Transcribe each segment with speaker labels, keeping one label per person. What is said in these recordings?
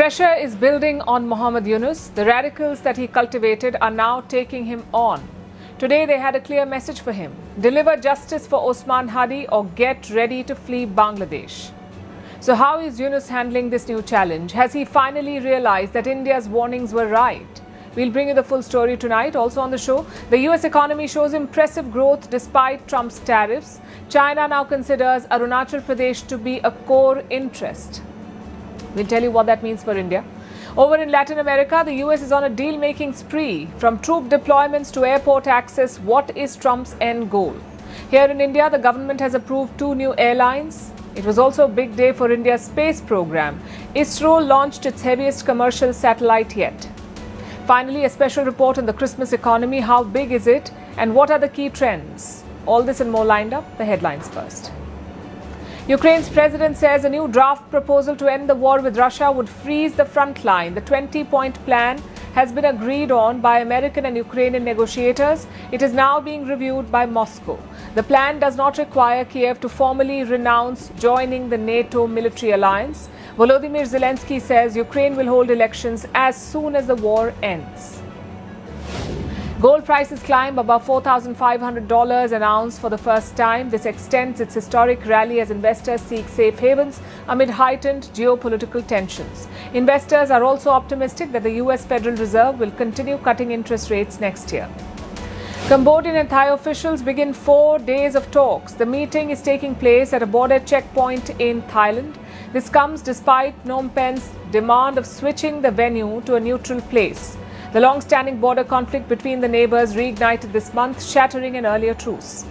Speaker 1: pressure is building on Mohammed Yunus. The radicals that he cultivated are now taking him on. Today they had a clear message for him: deliver justice for Osman Hadi or get ready to flee Bangladesh. So how is Yunus handling this new challenge? Has he finally realized that India's warnings were right? We'll bring you the full story tonight. Also on the show, the US economy shows impressive growth despite Trump's tariffs. China now considers Arunachal Pradesh to be a core interest. We'll tell you what that means for India. Over in Latin America, the US is on a deal-making spree. From troop deployments to airport access, what is Trump's end goal? Here in India, the government has approved 2 new airlines. It was also a big day for India's space program. ISRO launched its heaviest commercial satellite yet. Finally, a special report on the Christmas economy. How big is it and what are the key trends? All this and more lined up. The headlines first. Ukraine's president says a new draft proposal to end the war with Russia would freeze the front line. The 20-point plan has been agreed on by American and Ukrainian negotiators. It is now being reviewed by Moscow. The plan does not require Kiev to formally renounce joining the NATO military alliance. Volodymyr Zelensky says Ukraine will hold elections as soon as the war ends. Gold prices climb above $4,500 an ounce for the first time. This extends its historic rally as investors seek safe havens amid heightened geopolitical tensions. Investors are also optimistic that the US Federal Reserve will continue cutting interest rates next year. Cambodian and Thai officials begin 4 days of talks. The meeting is taking place at a border checkpoint in Thailand. This comes despite Phnom Penh's demand of switching the venue to a neutral place. The long-standing border conflict between the neighbors reignited this month, shattering an earlier truce.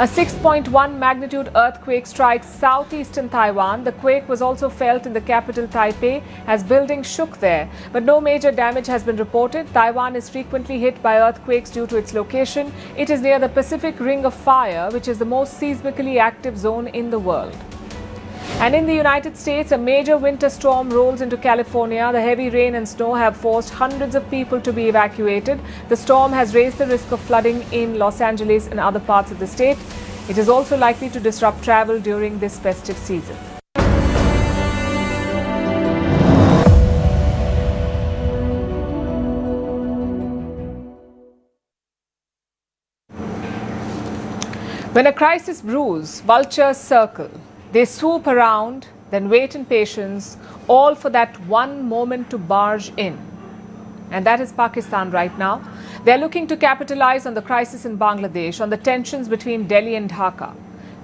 Speaker 1: A 6.1 magnitude earthquake strikes southeastern Taiwan. The quake was also felt in the capital Taipei as buildings shook there, but no major damage has been reported. Taiwan is frequently hit by earthquakes due to its location. It is near the Pacific Ring of Fire, which is the most seismically active zone in the world. And in the United States, a major winter storm rolls into California. The heavy rain and snow have forced hundreds of people to be evacuated. The storm has raised the risk of flooding in Los Angeles and other parts of the state. It is also likely to disrupt travel during this festive season. When a crisis brews, vultures circle. They swoop around, then wait in patience, all for that one moment to barge in. And that is Pakistan right now. They're looking to capitalize on the crisis in Bangladesh, on the tensions between Delhi and Dhaka.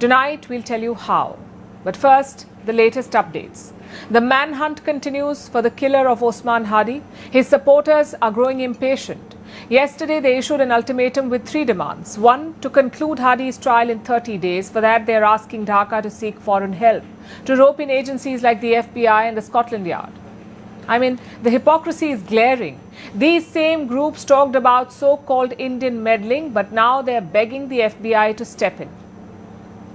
Speaker 1: Tonight, we'll tell you how. But first, the latest updates. The manhunt continues for the killer of Osman Hadi. His supporters are growing impatient. Yesterday, they issued an ultimatum with 3 demands. 1, to conclude Hadi's trial in 30 days. For that, they are asking Dhaka to seek foreign help, to rope in agencies like the FBI and the Scotland Yard. I mean, the hypocrisy is glaring. These same groups talked about so-called Indian meddling, but now they are begging the FBI to step in.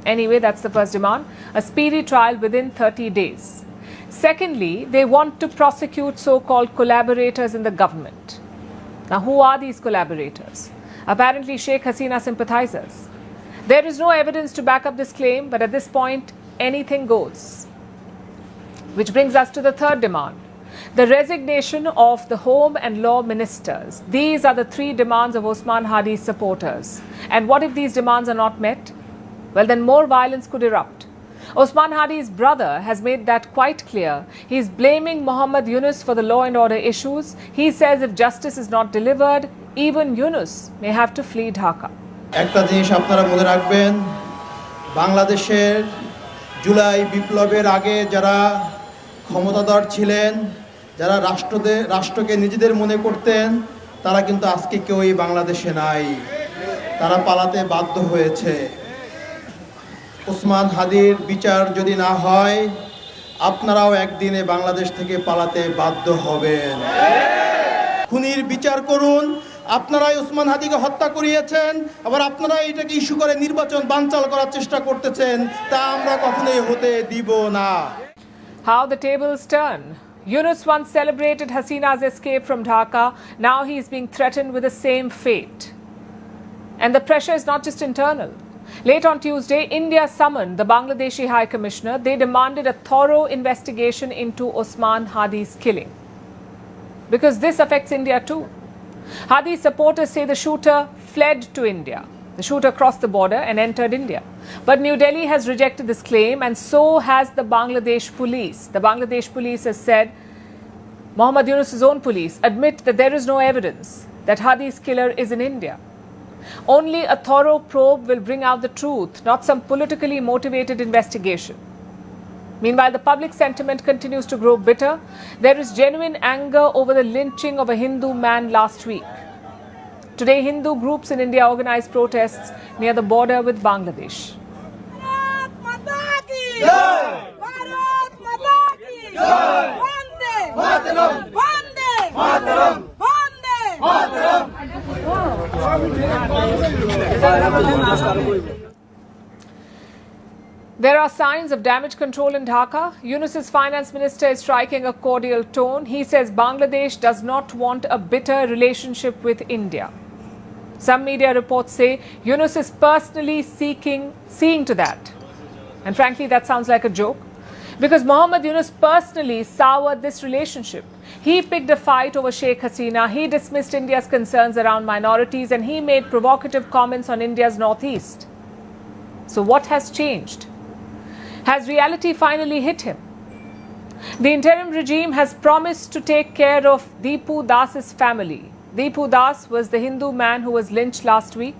Speaker 1: Anyway, that's the first demand, a speedy trial within 30 days. Secondly, they want to prosecute so-called collaborators in the government. Now, who are these collaborators? Apparently, Sheikh Hasina sympathizers. There is no evidence to back up this claim, but at this point, anything goes. Which brings us to the third demand, the resignation of the Home and Law Ministers. These are the 3 demands of Osman Hadi's supporters. And what if these demands are not met? Well, then more violence could erupt. Osman Hadi's brother has made that quite clear. He is blaming Mohammed Yunus for the law and order issues. He says if justice is not delivered, even Yunus may have to flee Dhaka.
Speaker 2: একটা জিনিস আপনারা মনে রাখবেন, বাংলাদেশের জুলাই বিপ্লবের আগে যারা ক্ষমতাধর ছিলেন, যারা রাষ্ট্রকে নিজেদের মনে করতেন, তারা কিন্তু আজকে কেউই বাংলাদেশে নাই। তারা পালাতে বাধ্য হয়েছে। ওসমান হাদির বিচার যদি না হয়, আপনারাও একদিনে বাংলাদেশ থেকে পালাতে বাধ্য হবেন। খুনির বিচার করুন। আপনারাই ওসমান হাদিকে হত্যা করিয়েছেন, আবার আপনারাই এটাকে ইস্যু করে নির্বাচন বানচাল করার চেষ্টা করতেছেন। তা আমরা কখনোই হতে দিব না।
Speaker 1: How the tables turn. Yunus once celebrated Hasina's escape from Dhaka. Now he is being threatened with the same fate. And the pressure is not just internal. Late on Tuesday, India summoned the Bangladeshi High Commissioner. They demanded a thorough investigation into Osman Hadi's killing. Because this affects India too. Hadi's supporters say the shooter fled to India. The shooter crossed the border and entered India. But New Delhi has rejected this claim, and so has the Bangladesh police. The Bangladesh police has said, Mohammad Yunus' own police admit that there is no evidence that Hadi's killer is in India. Only a thorough probe will bring out the truth, not some politically motivated investigation. Meanwhile, the public sentiment continues to grow bitter. There is genuine anger over the lynching of a Hindu man last week. Today, Hindu groups in India organized protests near the border with Bangladesh.
Speaker 3: Bharat Mata ki Jai! Bharat Mata ki Jai! Vande Mataram! Vande Mataram! Vande Mataram!
Speaker 1: There are signs of damage control in Dhaka. Yunus's finance minister is striking a cordial tone. He says Bangladesh does not want a bitter relationship with India. Some media reports say Yunus is personally seeing to that. And frankly, that sounds like a joke. Because Mohammad Yunus personally soured this relationship. He picked a fight over Sheikh Hasina. He dismissed India's concerns around minorities, and he made provocative comments on India's northeast. So what has changed? Has reality finally hit him? The interim regime has promised to take care of Deepu Das's family. Deepu Das was the Hindu man who was lynched last week.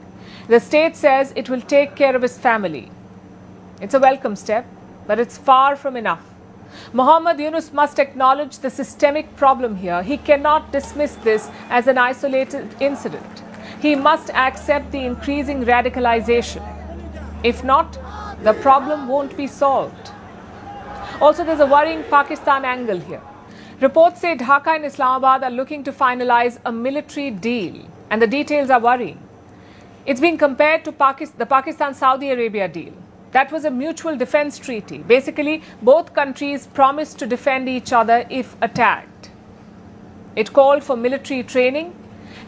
Speaker 1: The state says it will take care of his family. It's a welcome step, but it's far from enough. Mohammad Yunus must acknowledge the systemic problem here. He cannot dismiss this as an isolated incident. He must accept the increasing radicalization. If not, the problem won't be solved. Also, there's a worrying Pakistan angle here. Reports say Dhaka and Islamabad are looking to finalize a military deal, and the details are worrying. It's being compared to the Pakistan-Saudi Arabia deal. That was a mutual defense treaty. Basically, both countries promised to defend each other if attacked. It called for military training,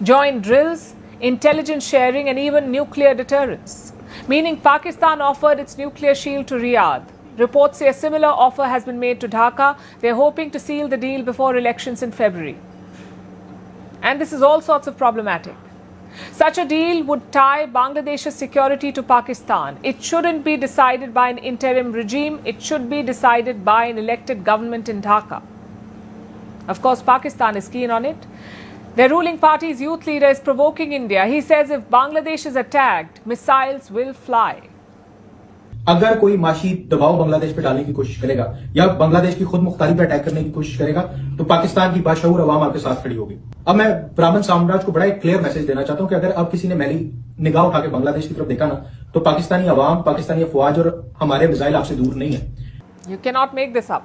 Speaker 1: joint drills, intelligence sharing, and even nuclear deterrence. Meaning Pakistan offered its nuclear shield to Riyadh. Reports say a similar offer has been made to Dhaka. They're hoping to seal the deal before elections in February. And this is all sorts of problematic. Such a deal would tie Bangladesh's security to Pakistan. It shouldn't be decided by an interim regime. It should be decided by an elected government in Dhaka. Of course, Pakistan is keen on it. Their ruling party's youth leader is provoking India. He says if Bangladesh is attacked, missiles will fly.
Speaker 4: अगर कोई माशी दबाव बांग्लादेश पे डालने की कोशिश करेगा या बांग्लादेश की खुद मुख्तारी पे अटैक करने की कोशिश करेगा तो पाकिस्तान की बाशऊर अवाम आपके साथ खड़ी होगी। अब मैं ब्राह्मण साम्राज्य को बड़ा एक क्लियर मैसेज देना चाहता हूं कि अगर अब किसी ने मैली निगाह उठा के बांग्लादेश की तरफ देखा ना तो पाकिस्तानी अवाम, पाकिस्तानी अफवाज और हमारे मिसाइल आपसे दूर नहीं है।
Speaker 1: You cannot make this up.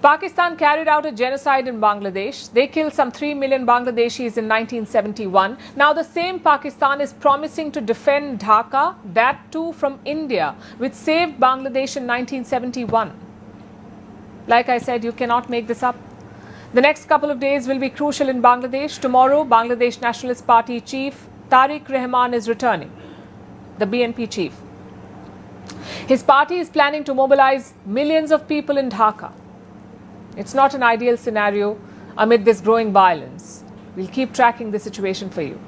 Speaker 1: Pakistan carried out a genocide in Bangladesh. They killed some 3 million Bangladeshis in 1971. Now the same Pakistan is promising to defend Dhaka, that too from India, which saved Bangladesh in 1971. Like I said, you cannot make this up. The next couple of days will be crucial in Bangladesh. Tomorrow, Bangladesh Nationalist Party chief Tariq Rahman is returning, the BNP chief. His party is planning to mobilize millions of people in Dhaka. It's not an ideal scenario amid this growing violence. We'll keep tracking the situation for you.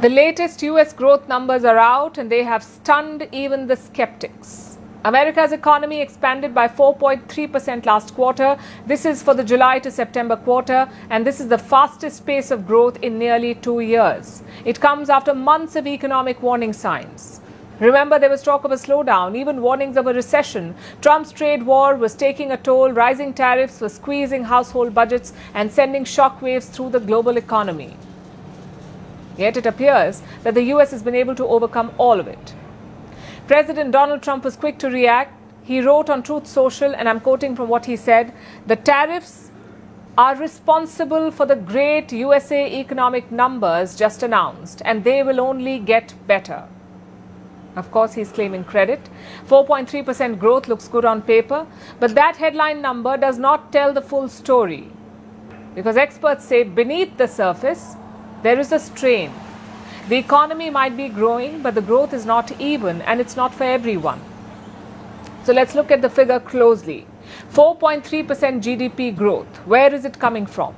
Speaker 1: The latest US growth numbers are out and they have stunned even the skeptics. America's economy expanded by 4.3% last quarter. This is for the July to September quarter, and this is the fastest pace of growth in nearly 2 years. It comes after months of economic warning signs. Remember, there was talk of a slowdown, even warnings of a recession. Trump's trade war was taking a toll. Rising tariffs were squeezing household budgets and sending shockwaves through the global economy. Yet it appears that the US has been able to overcome all of it. President Donald Trump was quick to react. He wrote on Truth Social, and I'm quoting from what he said, "The tariffs are responsible for the great USA economic numbers just announced, and they will only get better." Of course, he's claiming credit. 4.3% growth looks good on paper, but that headline number does not tell the full story. Because experts say beneath the surface, there is a strain. The economy might be growing, but the growth is not even and it's not for everyone. So let's look at the figure closely. 4.3% GDP growth. Where is it coming from?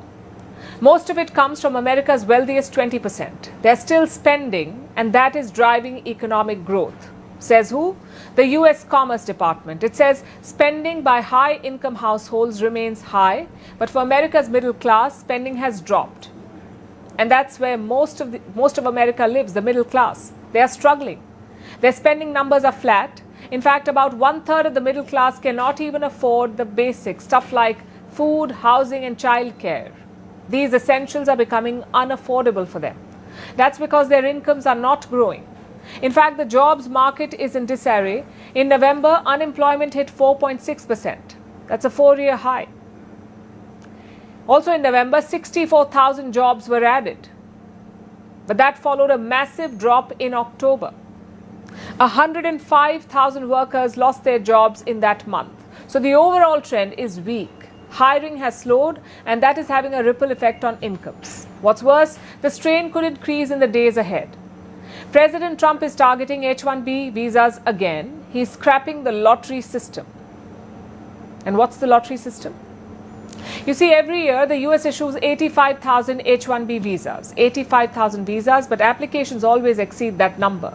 Speaker 1: Most of it comes from America's wealthiest 20%. They're still spending, and that is driving economic growth. Says who? The US Commerce Department. It says spending by high-income households remains high, but for America's middle class, spending has dropped. And that's where most of America lives, the middle class. They are struggling. Their spending numbers are flat. In fact, about 1/3 of the middle class cannot even afford the basics, stuff like food, housing, and childcare. These essentials are becoming unaffordable for them. That's because their incomes are not growing. In fact, the jobs market is in disarray. In November, unemployment hit 4.6%. That's a 4-year high. Also in November, 64,000 jobs were added. But that followed a massive drop in October. 105,000 workers lost their jobs in that month. So the overall trend is weak. Hiring has slowed, and that is having a ripple effect on incomes. What's worse, the strain could increase in the days ahead. President Trump is targeting H-1B visas again. He's scrapping the lottery system. And what's the lottery system? You see, every year the US issues 85,000 H-1B visas. 85,000 visas, but applications always exceed that number.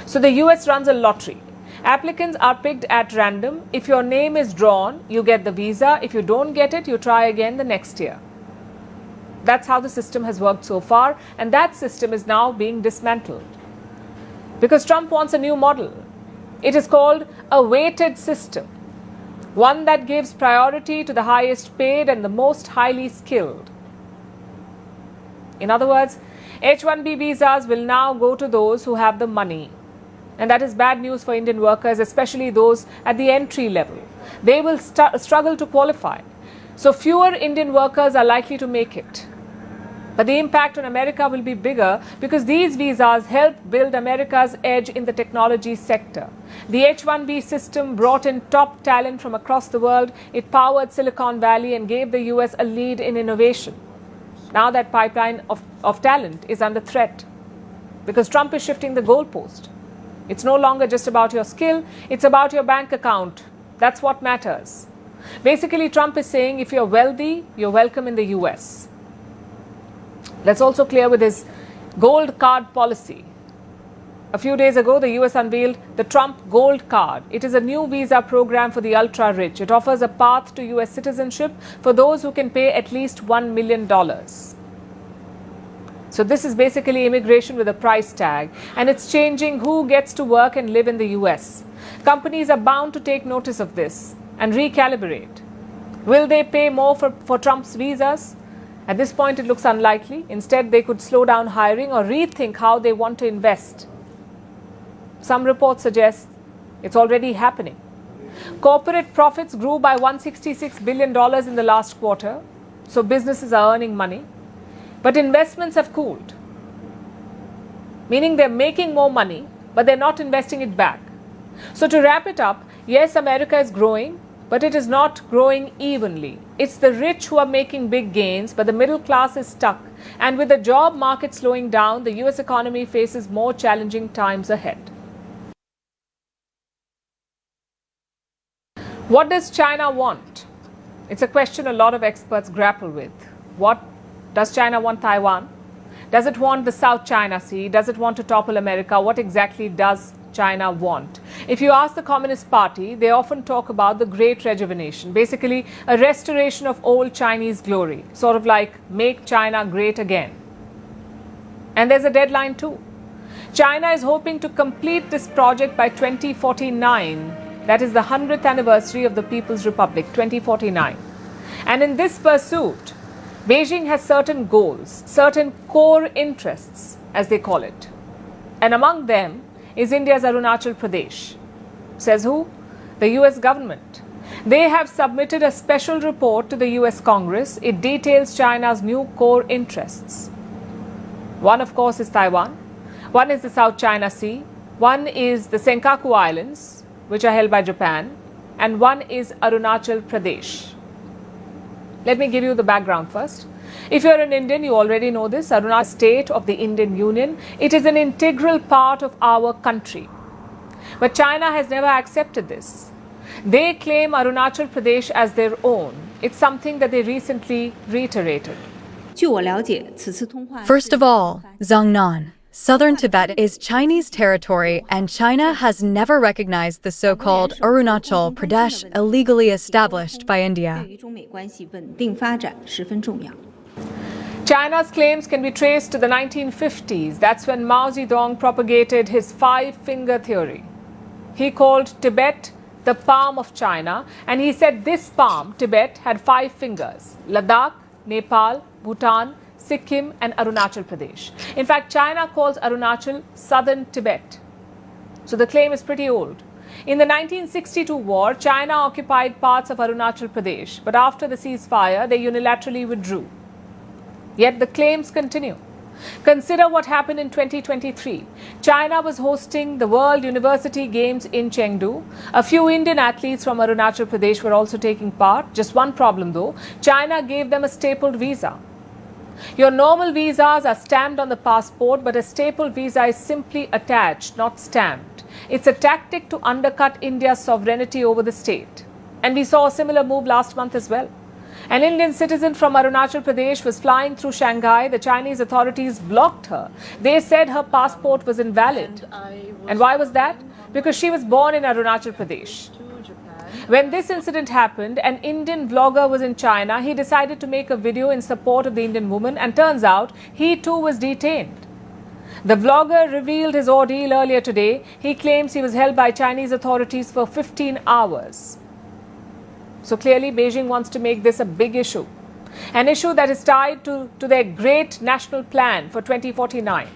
Speaker 1: So the US runs a lottery. Applicants are picked at random. If your name is drawn, you get the visa. If you don't get it, you try again the next year. That's how the system has worked so far, and that system is now being dismantled. Because Trump wants a new model. It is called a weighted system, one that gives priority to the highest paid and the most highly skilled. In other words, H-1B visas will now go to those who have the money. And that is bad news for Indian workers, especially those at the entry level. They will struggle to qualify. So fewer Indian workers are likely to make it. But the impact on America will be bigger because these visas help build America's edge in the technology sector. The H-1B system brought in top talent from across the world. It powered Silicon Valley and gave the US a lead in innovation. Now that pipeline of talent is under threat because Trump is shifting the goalpost. It's no longer just about your skill, it's about your bank account. That's what matters. Basically, Trump is saying if you're wealthy, you're welcome in the US. Let's also clear with his gold card policy. A few days ago, the US unveiled the Trump Gold Card. It is a new visa program for the ultra-rich. It offers a path to US citizenship for those who can pay at least $1 million. So this is basically immigration with a price tag, and it's changing who gets to work and live in the US. Companies are bound to take notice of this and recalibrate. Will they pay more for Trump's visas? At this point, it looks unlikely. Instead, they could slow down hiring or rethink how they want to invest. Some reports suggest it's already happening. Corporate profits grew by $166 billion in the last quarter, so businesses are earning money. But investments have cooled, meaning they're making more money, but they're not investing it back. So to wrap it up, yes, America is growing, but it is not growing evenly. It's the rich who are making big gains, but the middle class is stuck. And with the job market slowing down, the US economy faces more challenging times ahead. What does China want? It's a question a lot of experts grapple with. Does China want Taiwan? Does it want the South China Sea? Does it want to topple America? What exactly does China want? If you ask the Communist Party, they often talk about the Great Rejuvenation, basically a restoration of old Chinese glory, sort of like make China great again. And there's a deadline too. China is hoping to complete this project by 2049. That is the 100th anniversary of the People's Republic, 2049. And in this pursuit, Beijing has certain goals, certain core interests, as they call it. And among them is India's Arunachal Pradesh. Says who? The US government. They have submitted a special report to the US Congress. It details China's new core interests. One, of course, is Taiwan. One is the South China Sea. One is the Senkaku Islands, which are held by Japan. And one is Arunachal Pradesh. Let me give you the background first. If you're an Indian, you already know this. Arunachal state of the Indian Union. It is an integral part of our country. But China has never accepted this. They claim Arunachal Pradesh as their own. It's something that they recently reiterated.
Speaker 5: First of all, Zhangnan, southern Tibet is Chinese territory, and China has never recognized the so-called Arunachal Pradesh illegally established by India.
Speaker 1: China's claims can be traced to the 1950s. That's when Mao Zedong propagated his five-finger theory. He called Tibet the palm of China, and he said this palm, Tibet, had 5 fingers: Ladakh, Nepal, Bhutan, Sikkim and Arunachal Pradesh. In fact, China calls Arunachal southern Tibet. So the claim is pretty old. In the 1962 war, China occupied parts of Arunachal Pradesh, but after the ceasefire, they unilaterally withdrew. Yet the claims continue. Consider what happened in 2023. China was hosting the World University Games in Chengdu. A few Indian athletes from Arunachal Pradesh were also taking part. Just one problem though, China gave them a stapled visa. Your normal visas are stamped on the passport, but a stapled visa is simply attached, not stamped. It's a tactic to undercut India's sovereignty over the state. And we saw a similar move last month as well. An Indian citizen from Arunachal Pradesh was flying through Shanghai. The Chinese authorities blocked her. They said her passport was invalid. And why was that? Because she was born in Arunachal Pradesh. When this incident happened, an Indian vlogger was in China. He decided to make a video in support of the Indian woman, and turns out he too was detained. The vlogger revealed his ordeal earlier today. He claims he was held by Chinese authorities for 15 hours. So clearly, Beijing wants to make this a big issue, an issue that is tied to their great national plan for 2049.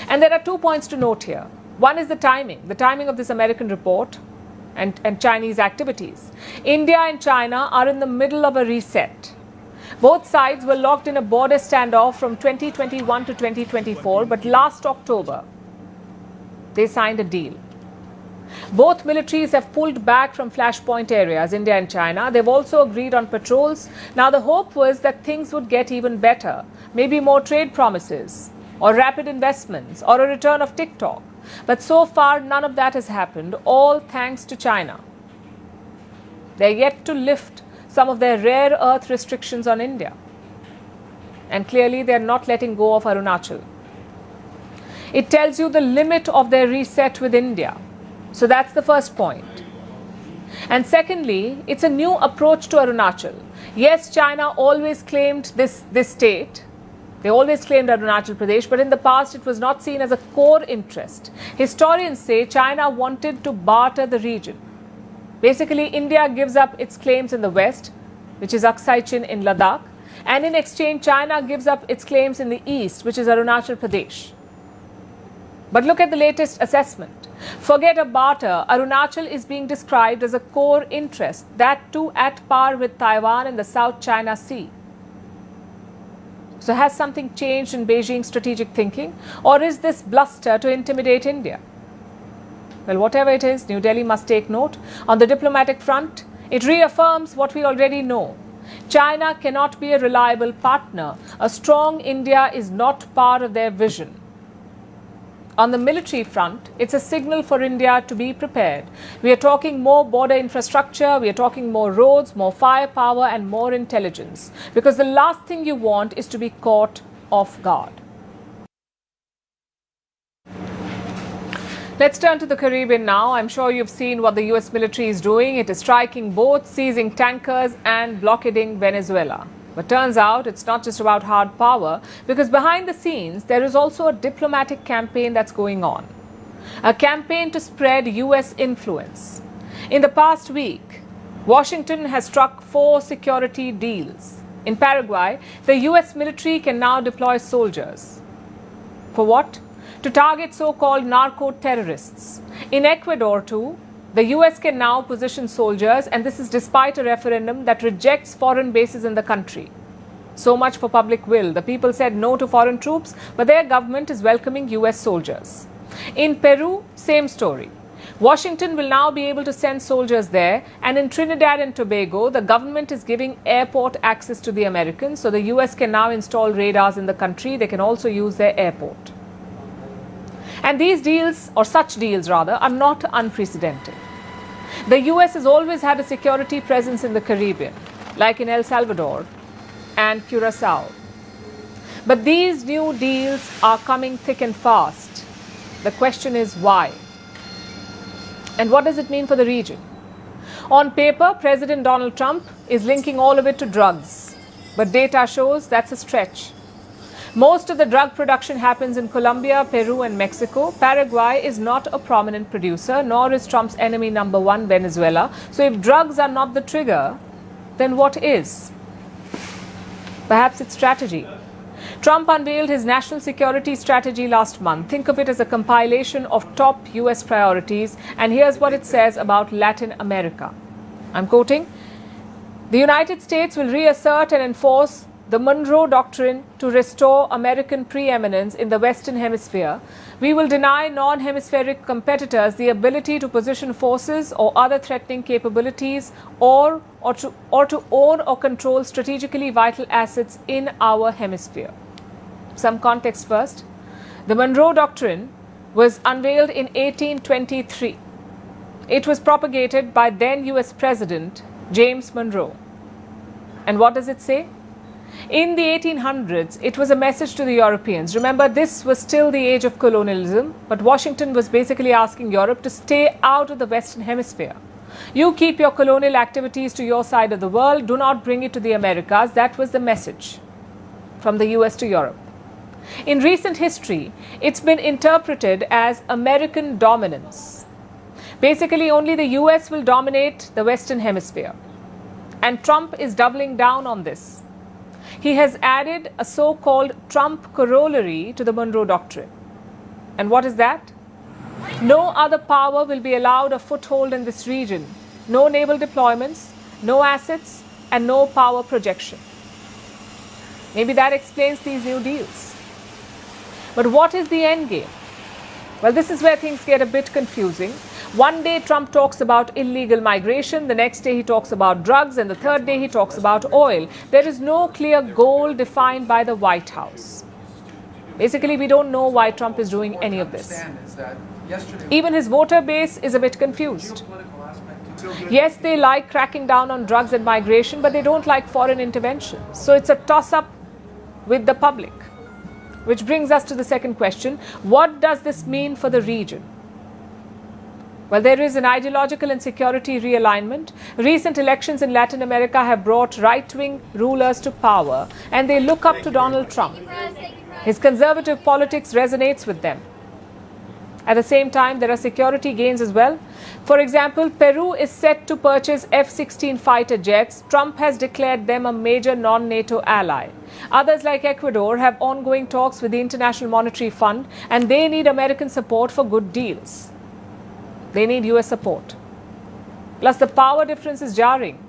Speaker 1: And there are 2 points to note here. One is the timing of this American report and Chinese activities. India and China are in the middle of a reset. Both sides were locked in a border standoff from 2021 to 2024, but last October, they signed a deal. Both militaries have pulled back from flashpoint areas, India and China. They've also agreed on patrols. Now, the hope was that things would get even better. Maybe more trade promises, or rapid investments, or a return of TikTok. But so far, none of that has happened, all thanks to China. They're yet to lift some of their rare earth restrictions on India. And clearly, they're not letting go of Arunachal. It tells you the limit of their reset with India. So that's the first point. And secondly, it's a new approach to Arunachal. Yes, China always claimed this state. They always claimed Arunachal Pradesh, but in the past it was not seen as a core interest. Historians say China wanted to barter the region. Basically, India gives up its claims in the west, which is Aksai Chin in Ladakh, and in exchange, China gives up its claims in the east, which is Arunachal Pradesh. But look at the latest assessment. Forget a barter. Arunachal is being described as a core interest, that too at par with Taiwan and the South China Sea. So has something changed in Beijing's strategic thinking, or is this bluster to intimidate India? Well, whatever it is, New Delhi must take note. On the diplomatic front, it reaffirms what we already know. China cannot be a reliable partner. A strong India is not part of their vision. On the military front, it's a signal for India to be prepared. We are talking more border infrastructure, we are talking more roads, more firepower and more intelligence. Because the last thing you want is to be caught off guard. Let's turn to the Caribbean now. I'm sure you've seen what the US military is doing. It is striking boats, seizing tankers and blockading Venezuela. But turns out it's not just about hard power, because behind the scenes there is also a diplomatic campaign that's going on. A campaign to spread US influence. In the past week, Washington has struck 4 security deals. In Paraguay, the US military can now deploy soldiers. For what? To target so-called narco-terrorists. In Ecuador too, the US can now position soldiers, and this is despite a referendum that rejects foreign bases in the country. So much for public will. The people said no to foreign troops, but their government is welcoming US soldiers. In Peru, same story. Washington will now be able to send soldiers there, and in Trinidad and Tobago, the government is giving airport access to the Americans, so the US can now install radars in the country. They can also use their airport. And these deals, or such deals rather, are not unprecedented. The US has always had a security presence in the Caribbean, like in El Salvador and Curacao. But these new deals are coming thick and fast. The question is why? And what does it mean for the region? On paper, President Donald Trump is linking all of it to drugs. But data shows that's a stretch. Most of the drug production happens in Colombia, Peru, and Mexico. Paraguay is not a prominent producer, nor is Trump's enemy number one, Venezuela. So if drugs are not the trigger, then what is? Perhaps it's strategy. Trump unveiled his national security strategy last month. Think of it as a compilation of top US priorities. And here's what it says about Latin America. I'm quoting, "The United States will reassert and enforce the Monroe Doctrine to restore American preeminence in the Western Hemisphere. We will deny non-hemispheric competitors the ability to position forces or other threatening capabilities or to own or control strategically vital assets in our hemisphere." Some context first. The Monroe Doctrine was unveiled in 1823. It was propagated by then US President James Monroe. And what does it say? In the 1800s, it was a message to the Europeans. Remember, this was still the age of colonialism, but Washington was basically asking Europe to stay out of the Western Hemisphere. You keep your colonial activities to your side of the world, do not bring it to the Americas. That was the message from the US to Europe. In recent history, it's been interpreted as American dominance. Basically, only the US will dominate the Western Hemisphere. And Trump is doubling down on this. He has added a so-called Trump corollary to the Monroe Doctrine. And what is that? No other power will be allowed a foothold in this region. No naval deployments, no assets, and no power projection. Maybe that explains these new deals. But what is the end game? Well, this is where things get a bit confusing. One day Trump talks about illegal migration, the next day he talks about drugs, and the third day he talks about oil. There is no clear goal defined by the White House. Basically, we don't know why Trump is doing any of this. Even his voter base is a bit confused. Yes, they like cracking down on drugs and migration, but they don't like foreign intervention. So it's a toss-up with the public. Which brings us to the second question. What does this mean for the region? Well, there is an ideological and security realignment. Recent elections in Latin America have brought right-wing rulers to power, and they look up to Donald Trump. His conservative politics resonates with them. At the same time, there are security gains as well. For example, Peru is set to purchase F-16 fighter jets. Trump has declared them a major non-NATO ally. Others like Ecuador have ongoing talks with the International Monetary Fund, and they need American support for good deals. They need US support. Plus, the power difference is jarring.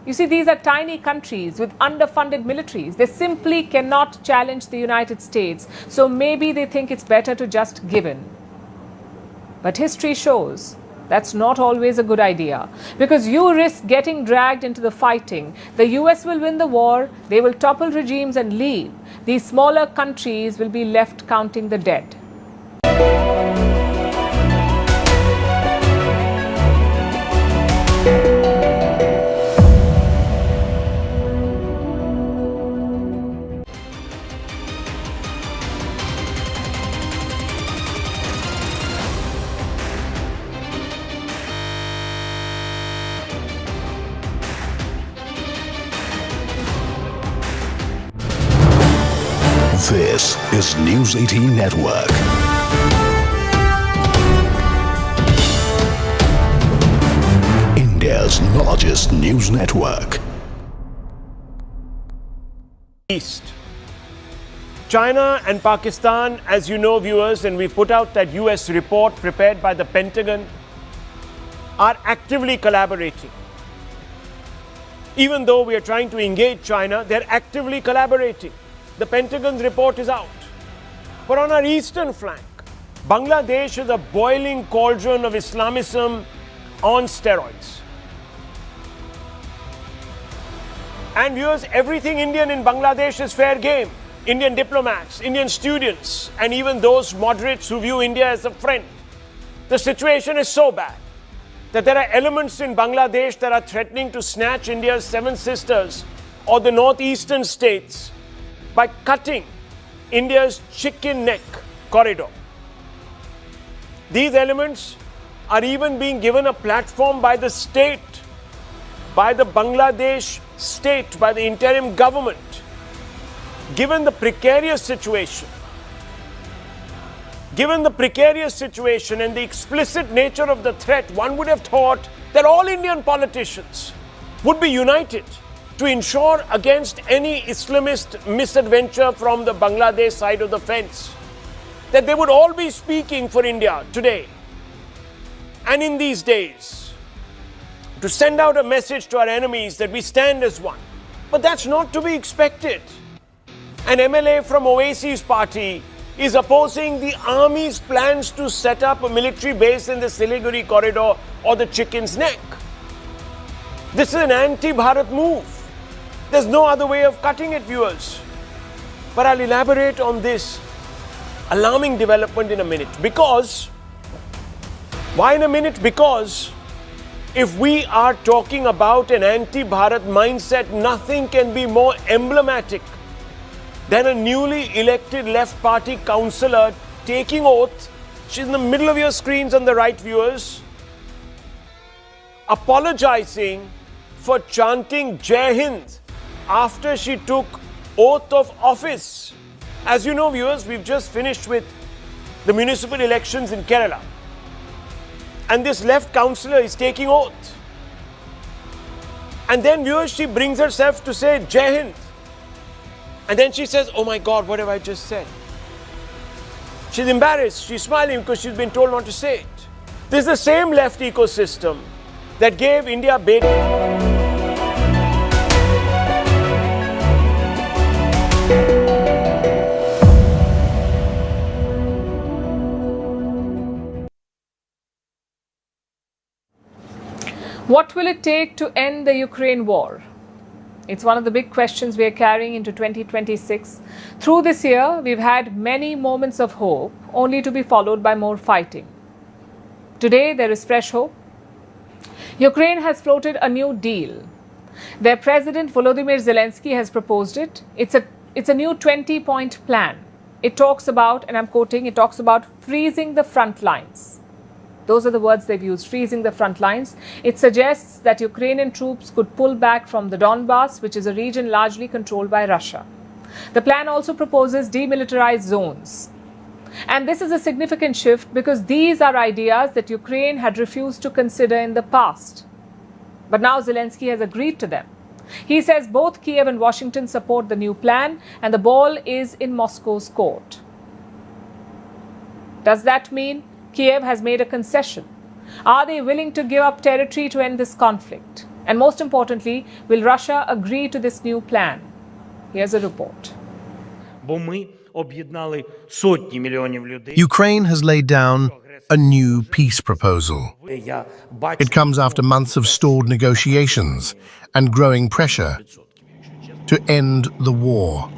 Speaker 1: You see, these are tiny countries with underfunded militaries. They simply cannot challenge the United States. So maybe they think it's better to just give in. But history shows that's not always a good idea, because you risk getting dragged into the fighting. The US will win the war, they will topple regimes and leave. These smaller countries will be left counting the dead.
Speaker 6: This is News 18 Network. India's largest news network.
Speaker 7: East. China and Pakistan, as you know, viewers, and we put out that US report prepared by the Pentagon, are actively collaborating. Even though we are trying to engage China, they're actively collaborating. The Pentagon's report is out. But on our eastern flank, Bangladesh is a boiling cauldron of Islamism on steroids. And viewers, everything Indian in Bangladesh is fair game. Indian diplomats, Indian students, and even those moderates who view India as a friend. The situation is so bad that there are elements in Bangladesh that are threatening to snatch India's seven sisters or the northeastern states by cutting India's chicken neck corridor. These elements are even being given a platform by the state, by the Bangladesh state, by the interim government. Given the precarious situation, and the explicit nature of the threat, one would have thought that all Indian politicians would be united to ensure against any Islamist misadventure from the Bangladesh side of the fence. That they would all be speaking for India today and in these days to send out a message to our enemies that we stand as one. But that's not to be expected. An MLA from Oasis party is opposing the army's plans to set up a military base in the Siliguri corridor or the chicken's neck. This is an anti-Bharat move. There's no other way of cutting it, viewers. But I'll elaborate on this alarming development in a minute. Why in a minute? Because if we are talking about an anti-Bharat mindset, nothing can be more emblematic than a newly elected left party councillor taking oath. She's in the middle of your screens on the right, viewers, apologizing for chanting Jai Hind after she took oath of office. As you know, viewers, we've just finished with the municipal elections in Kerala. And this left councillor is taking oath. And then, viewers, she brings herself to say Jai Hind. And then she says, oh my God, what have I just said? She's embarrassed. She's smiling because she's been told not to say it. This is the same left ecosystem that gave India bait.
Speaker 1: What will it take to end the Ukraine war? It's one of the big questions we are carrying into 2026. Through this year, we've had many moments of hope, only to be followed by more fighting. Today, there is fresh hope. Ukraine has floated a new deal. Their president, Volodymyr Zelensky, has proposed it. It's a new 20-point plan. It talks about, and I'm quoting, it talks about freezing the front lines. Those are the words they've used, freezing the front lines. It suggests that Ukrainian troops could pull back from the Donbass, which is a region largely controlled by Russia. The plan also proposes demilitarized zones. And this is a significant shift because these are ideas that Ukraine had refused to consider in the past. But now Zelensky has agreed to them. He says both Kiev and Washington support the new plan, and the ball is in Moscow's court. Does that mean Kiev has made a concession? Are they willing to give up territory to end this conflict? And most importantly, will Russia agree to this new plan? Here's a report.
Speaker 8: Ukraine has laid down a new peace proposal. It comes after months of stalled negotiations and growing pressure to end the war.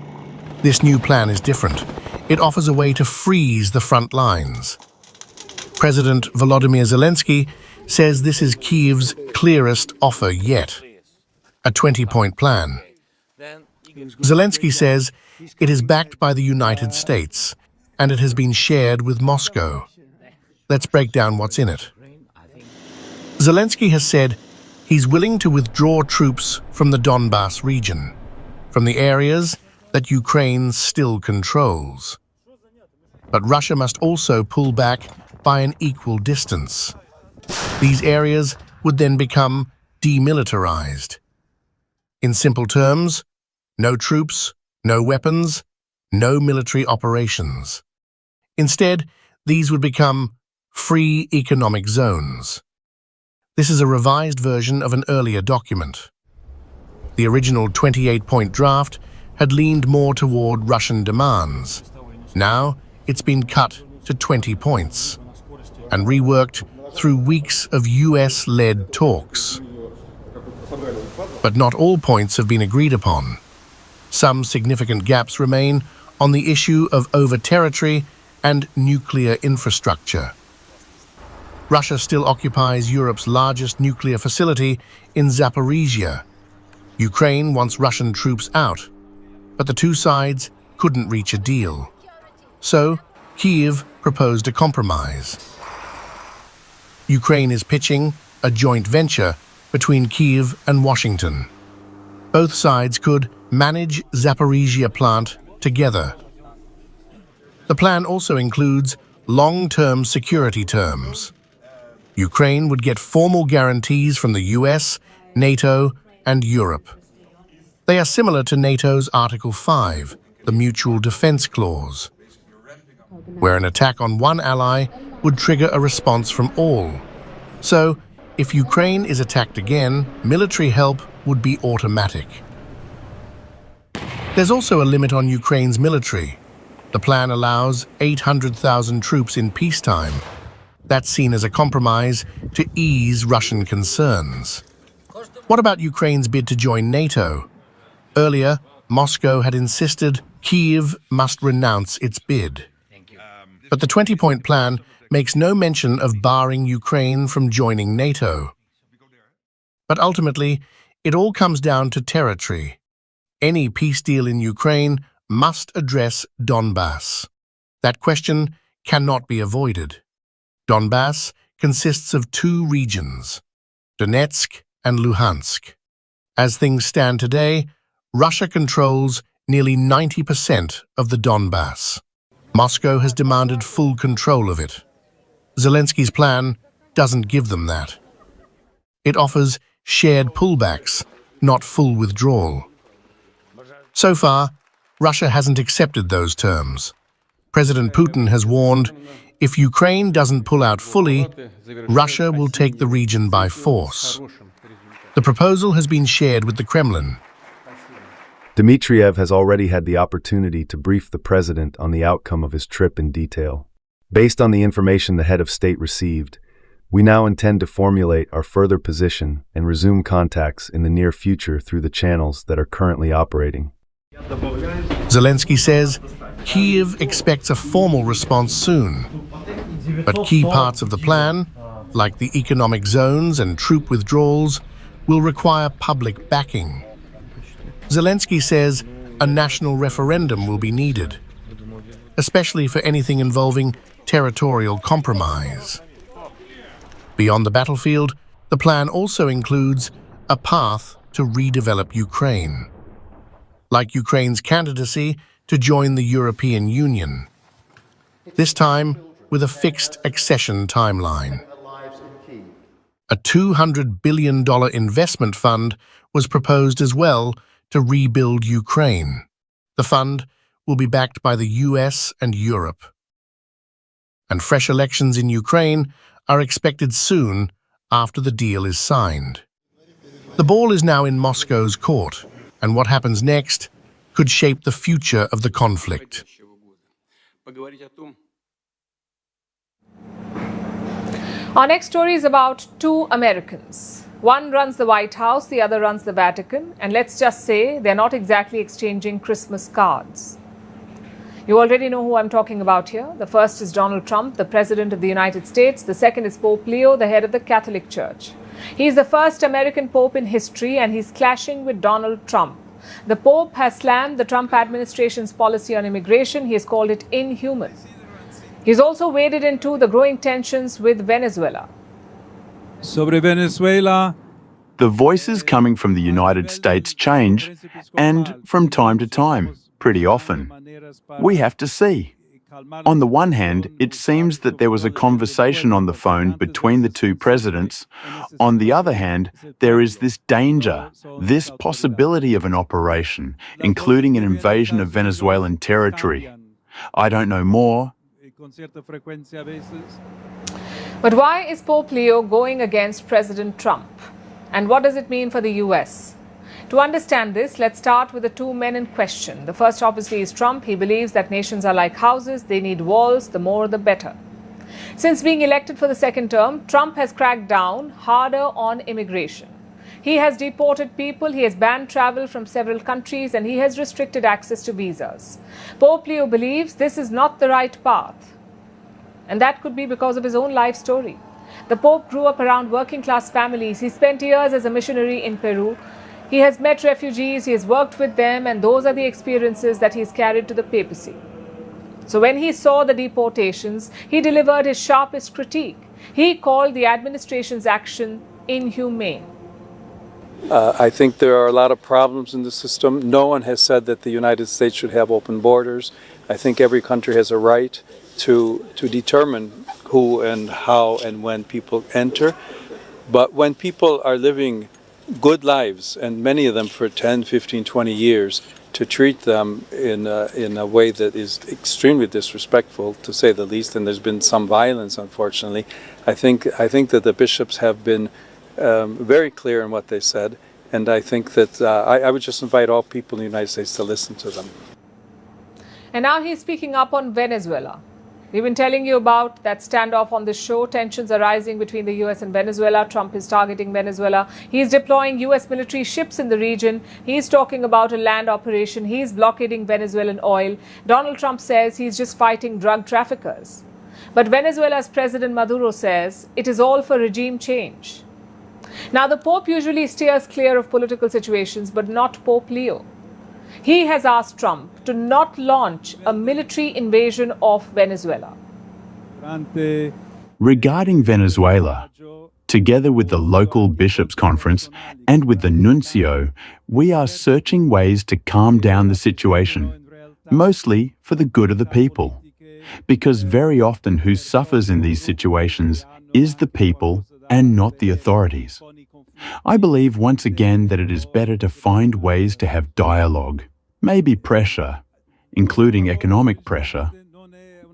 Speaker 8: This new plan is different. It offers a way to freeze the front lines. President Volodymyr Zelensky says this is Kyiv's clearest offer yet, a 20-point plan. Zelensky says it is backed by the United States and it has been shared with Moscow. Let's break down what's in it. Zelensky has said he's willing to withdraw troops from the Donbass region, from the areas that Ukraine still controls. But Russia must also pull back by an equal distance. These areas would then become demilitarized. In simple terms, no troops, no weapons, no military operations. Instead, these would become free economic zones. This is a revised version of an earlier document. The original 28-point draft had leaned more toward Russian demands. Now, it's been cut to 20 points and reworked through weeks of US-led talks. But not all points have been agreed upon. Some significant gaps remain on the issue of over-territory and nuclear infrastructure. Russia still occupies Europe's largest nuclear facility in Zaporizhia. Ukraine wants Russian troops out, but the two sides couldn't reach a deal. So, Kyiv proposed a compromise. Ukraine is pitching a joint venture between Kyiv and Washington. Both sides could manage Zaporizhia plant together. The plan also includes long-term security terms. Ukraine would get formal guarantees from the US, NATO, and Europe. They are similar to NATO's Article 5, the Mutual Defense Clause, where an attack on one ally would trigger a response from all. So, if Ukraine is attacked again, military help would be automatic. There's also a limit on Ukraine's military. The plan allows 800,000 troops in peacetime. That's seen as a compromise to ease Russian concerns. What about Ukraine's bid to join NATO? Earlier, Moscow had insisted Kyiv must renounce its bid. But the 20-point plan makes no mention of barring Ukraine from joining NATO. But ultimately, it all comes down to territory. Any peace deal in Ukraine must address Donbass. That question cannot be avoided. Donbass consists of two regions, Donetsk and Luhansk. As things stand today, Russia controls nearly 90% of the Donbass. Moscow has demanded full control of it. Zelensky's plan doesn't give them that. It offers shared pullbacks, not full withdrawal. So far, Russia hasn't accepted those terms. President Putin has warned, if Ukraine doesn't pull out fully, Russia will take the region by force. The proposal has been shared with the Kremlin.
Speaker 9: Dmitriev has already had the opportunity to brief the president on the outcome of his trip in detail. Based on the information the head of state received, we now intend to formulate our further position and resume contacts in the near future through the channels that are currently operating.
Speaker 8: Zelensky says Kyiv expects a formal response soon, but key parts of the plan, like the economic zones and troop withdrawals, will require public backing. Zelensky says a national referendum will be needed, especially for anything involving territorial compromise. Beyond the battlefield, the plan also includes a path to redevelop Ukraine, like Ukraine's candidacy to join the European Union, this time with a fixed accession timeline. A $200 billion investment fund was proposed as well to rebuild Ukraine. The fund will be backed by the US and Europe. And fresh elections in Ukraine are expected soon after the deal is signed. The ball is now in Moscow's court, and what happens next could shape the future of the conflict.
Speaker 1: Our next story is about two Americans. One runs the White House, the other runs the Vatican, and let's just say they're not exactly exchanging Christmas cards. You already know who I'm talking about here. The first is Donald Trump, the President of the United States. The second is Pope Leo, the head of the Catholic Church. He's the first American Pope in history, and he's clashing with Donald Trump. The Pope has slammed the Trump administration's policy on immigration. He has called it inhuman. He's also waded into the growing tensions with Venezuela.
Speaker 10: Sobre Venezuela.
Speaker 11: The voices coming from the United States change, and from time to time, pretty often. We have to see. On the one hand, it seems that there was a conversation on the phone between the two presidents. On the other hand, there is this danger, this possibility of an operation, including an invasion of Venezuelan territory. I don't know more.
Speaker 1: But why is Pope Leo going against President Trump? And what does it mean for the US? To understand this, let's start with the two men in question. The first obviously is Trump. He believes that nations are like houses, they need walls, the more the better. Since being elected for the second term, Trump has cracked down harder on immigration. He has deported people, he has banned travel from several countries, and he has restricted access to visas. Pope Leo believes this is not the right path, and that could be because of his own life story. The Pope grew up around working-class families. He spent years as a missionary in Peru. He has met refugees, he has worked with them, and those are the experiences that he's carried to the papacy. So when he saw the deportations, he delivered his sharpest critique. He called the administration's action inhumane.
Speaker 12: I think there are a lot of problems in the system. No one has said that the United States should have open borders. I think every country has a right to determine who and how and when people enter. But when people are living good lives, and many of them for 10, 15, 20 years, to treat them in a way that is extremely disrespectful, to say the least, and there's been some violence, unfortunately. I think that the bishops have been very clear in what they said, and I think that I would just invite all people in the United States to listen to them.
Speaker 1: And now he's speaking up on Venezuela. We've been telling you about that standoff on the show. Tensions are rising between the US and Venezuela. Trump is targeting Venezuela. He's deploying US military ships in the region. He's talking about a land operation. He's blockading Venezuelan oil. Donald Trump says he's just fighting drug traffickers. But Venezuela's President Maduro says it is all for regime change. Now, the Pope usually steers clear of political situations, but not Pope Leo. He has asked Trump to not launch a military invasion of Venezuela.
Speaker 11: Regarding Venezuela, together with the local bishops' conference and with the nuncio, we are searching ways to calm down the situation, mostly for the good of the people. Because very often who suffers in these situations is the people and not the authorities. I believe once again that it is better to find ways to have dialogue, maybe pressure, including economic pressure,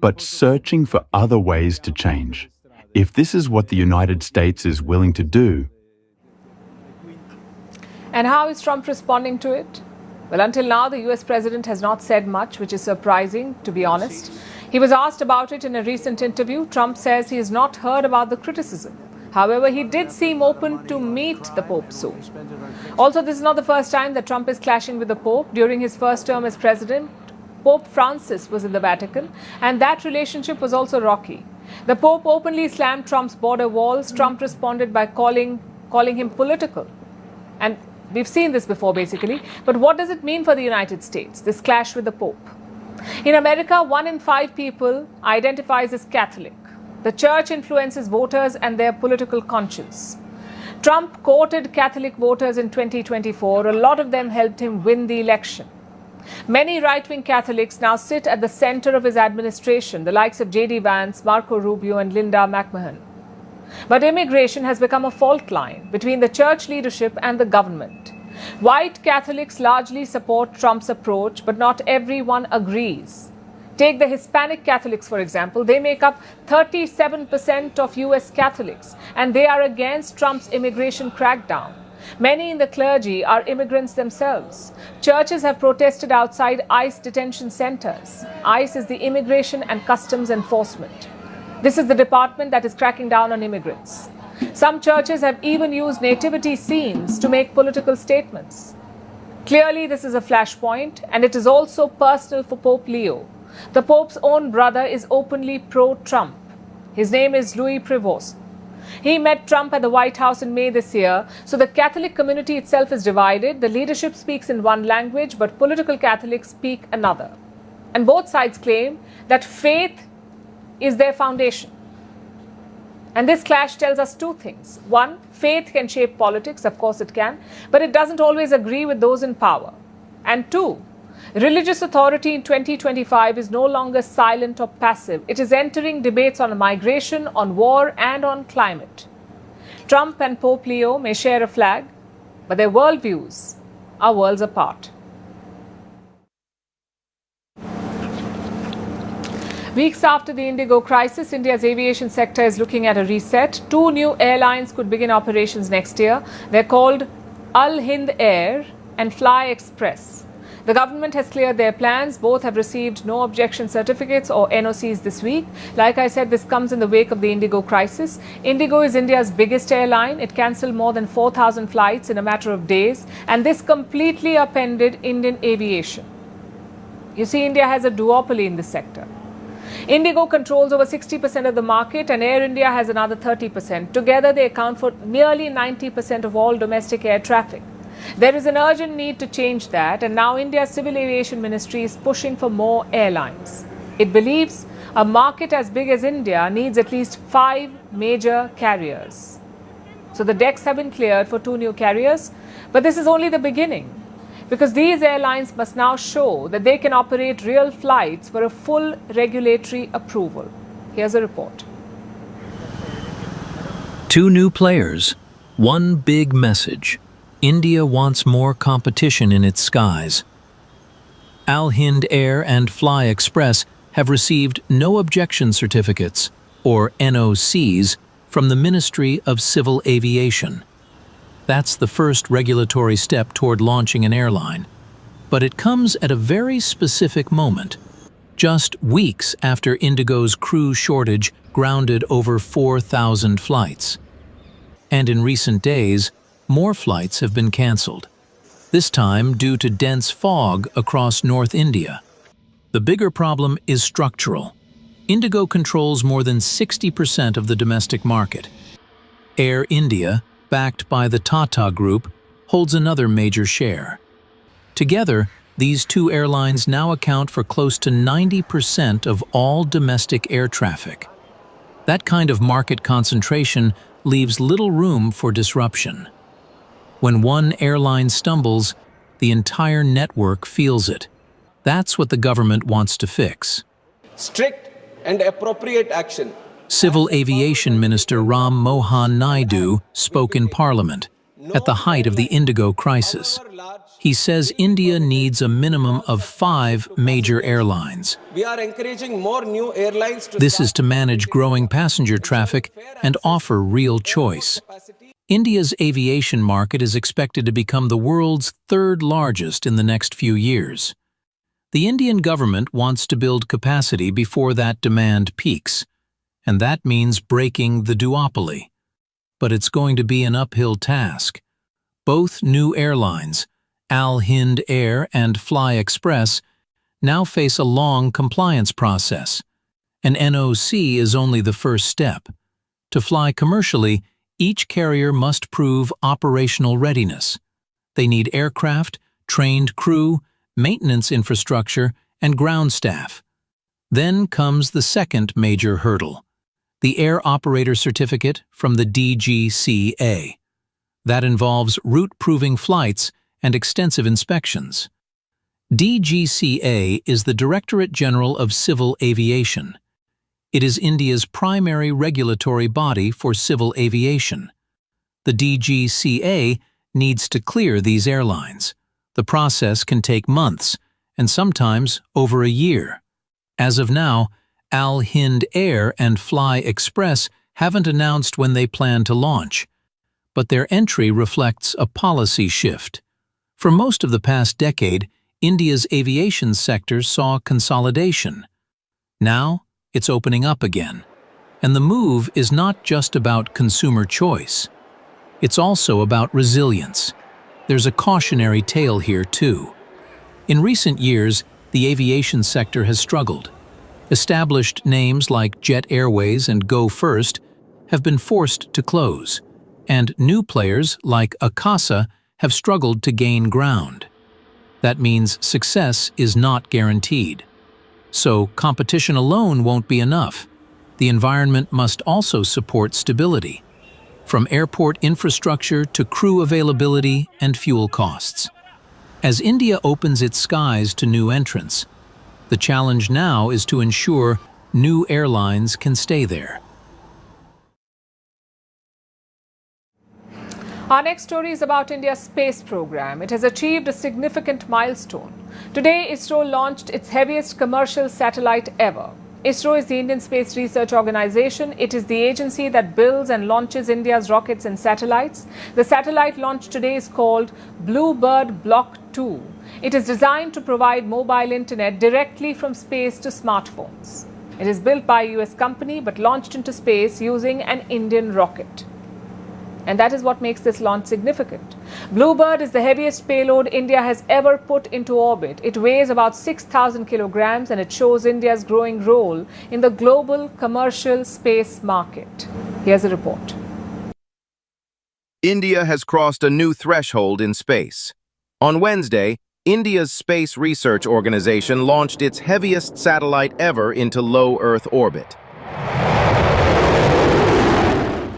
Speaker 11: but searching for other ways to change. If this is what the United States is willing to do.
Speaker 1: And how is Trump responding to it? Well, until now, the US president has not said much, which is surprising, to be honest. He was asked about it in a recent interview. Trump says he has not heard about the criticism. However, he did seem open to meet the Pope soon. Also, this is not the first time that Trump is clashing with the Pope. During his first term as president, Pope Francis was in the Vatican, and that relationship was also rocky. The Pope openly slammed Trump's border walls. Trump responded by calling him political. And we've seen this before, basically. But what does it mean for the United States, this clash with the Pope? In America, 1 in 5 people identifies as Catholic. The church influences voters and their political conscience. Trump courted Catholic voters in 2024. A lot of them helped him win the election. Many right-wing Catholics now sit at the center of his administration, the likes of J.D. Vance, Marco Rubio, and Linda McMahon. But immigration has become a fault line between the church leadership and the government. White Catholics largely support Trump's approach, but not everyone agrees. Take the Hispanic Catholics, for example. They make up 37% of US Catholics, and they are against Trump's immigration crackdown. Many in the clergy are immigrants themselves. Churches have protested outside ICE detention centers. ICE is the Immigration and Customs Enforcement. This is the department that is cracking down on immigrants. Some churches have even used nativity scenes to make political statements. Clearly, this is a flashpoint, and it is also personal for Pope Leo. The Pope's own brother is openly pro-Trump. His name is Louis Prevost. He met Trump at the White House in May this year, so the Catholic community itself is divided. The leadership speaks in one language, but political Catholics speak another. And both sides claim that faith is their foundation. And this clash tells us two things. One, faith can shape politics, of course it can, but it doesn't always agree with those in power. And two, religious authority in 2025 is no longer silent or passive. It is entering debates on migration, on war, and on climate. Trump and Pope Leo may share a flag, but their worldviews are worlds apart. Weeks after the Indigo crisis, India's aviation sector is looking at a reset. 2 new airlines could begin operations next year. They're called Al Hind Air and Fly Express. The government has cleared their plans. Both have received no objection certificates or NOCs this week. Like I said, this comes in the wake of the Indigo crisis. Indigo is India's biggest airline. It cancelled more than 4,000 flights in a matter of days, and this completely upended Indian aviation. You see, India has a duopoly in this sector. Indigo controls over 60% of the market and Air India has another 30%. Together, they account for nearly 90% of all domestic air traffic. There is an urgent need to change that, and now India's Civil Aviation Ministry is pushing for more airlines. It believes a market as big as India needs at least 5 major carriers. So the decks have been cleared for 2 new carriers, but this is only the beginning, because these airlines must now show that they can operate real flights for a full regulatory approval. Here's a report.
Speaker 13: 2 new players, 1 big message. India wants more competition in its skies. Al Hind Air and Fly Express have received no objection certificates, or NOCs, from the Ministry of Civil Aviation. That's the first regulatory step toward launching an airline. But it comes at a very specific moment, just weeks after Indigo's crew shortage grounded over 4,000 flights. And in recent days, more flights have been cancelled, this time due to dense fog across North India. The bigger problem is structural. Indigo controls more than 60% of the domestic market. Air India, backed by the Tata Group, holds another major share. Together, these 2 airlines now account for close to 90% of all domestic air traffic. That kind of market concentration leaves little room for disruption. When one airline stumbles, the entire network feels it. That's what the government wants to fix.
Speaker 14: Strict and appropriate action.
Speaker 13: Civil Aviation Minister Ram Mohan Naidu spoke in Parliament at the height of the Indigo crisis. He says India needs a minimum of 5 major airlines.
Speaker 14: We are encouraging more new airlines to
Speaker 13: This is to manage growing passenger traffic and offer real choice. India's aviation market is expected to become the world's 3rd largest in the next few years. The Indian government wants to build capacity before that demand peaks, and that means breaking the duopoly. But it's going to be an uphill task. Both new airlines, Al Hind Air and Fly Express, now face a long compliance process. An NOC is only the first step. To fly commercially, each carrier must prove operational readiness. They need aircraft, trained crew, maintenance infrastructure, and ground staff. Then comes the second major hurdle, the Air Operator Certificate from the DGCA. That involves route-proving flights and extensive inspections. DGCA is the Directorate General of Civil Aviation. It is India's primary regulatory body for civil aviation. The DGCA needs to clear these airlines. The process can take months, and sometimes over a year. As of now, Al Hind Air and Fly Express haven't announced when they plan to launch, but their entry reflects a policy shift. For most of the past decade, India's aviation sector saw consolidation. Now, it's opening up again. And the move is not just about consumer choice. It's also about resilience. There's a cautionary tale here, too. In recent years, the aviation sector has struggled. Established names like Jet Airways and Go First have been forced to close, and new players like Akasa have struggled to gain ground. That means success is not guaranteed. So competition alone won't be enough. The environment must also support stability, from airport infrastructure to crew availability and fuel costs. As India opens its skies to new entrants, the challenge now is to ensure new airlines can stay there.
Speaker 1: Our next story is about India's space program. It has achieved a significant milestone. Today, ISRO launched its heaviest commercial satellite ever. ISRO is the Indian Space Research Organization. It is the agency that builds and launches India's rockets and satellites. The satellite launched today is called Bluebird Block 2. It is designed to provide mobile internet directly from space to smartphones. It is built by a US company but launched into space using an Indian rocket. And that is what makes this launch significant. Bluebird is the heaviest payload India has ever put into orbit. It weighs about 6,000 kilograms and it shows India's growing role in the global commercial space market. Here's a report.
Speaker 15: India has crossed a new threshold in space. On Wednesday, India's Space Research Organization launched its heaviest satellite ever into low Earth orbit.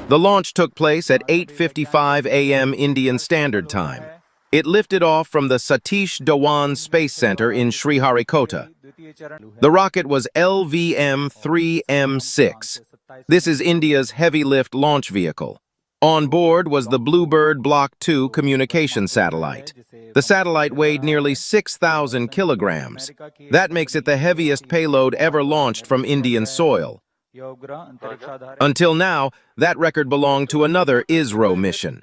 Speaker 15: The launch took place at 8:55 a.m. Indian Standard Time. It lifted off from the Satish Dhawan Space Center in Sriharikota. The rocket was LVM-3M6. This is India's heavy-lift launch vehicle. On board was the Bluebird Block 2 communication satellite. The satellite weighed nearly 6,000 kilograms. That makes it the heaviest payload ever launched from Indian soil. Until now, that record belonged to another ISRO mission.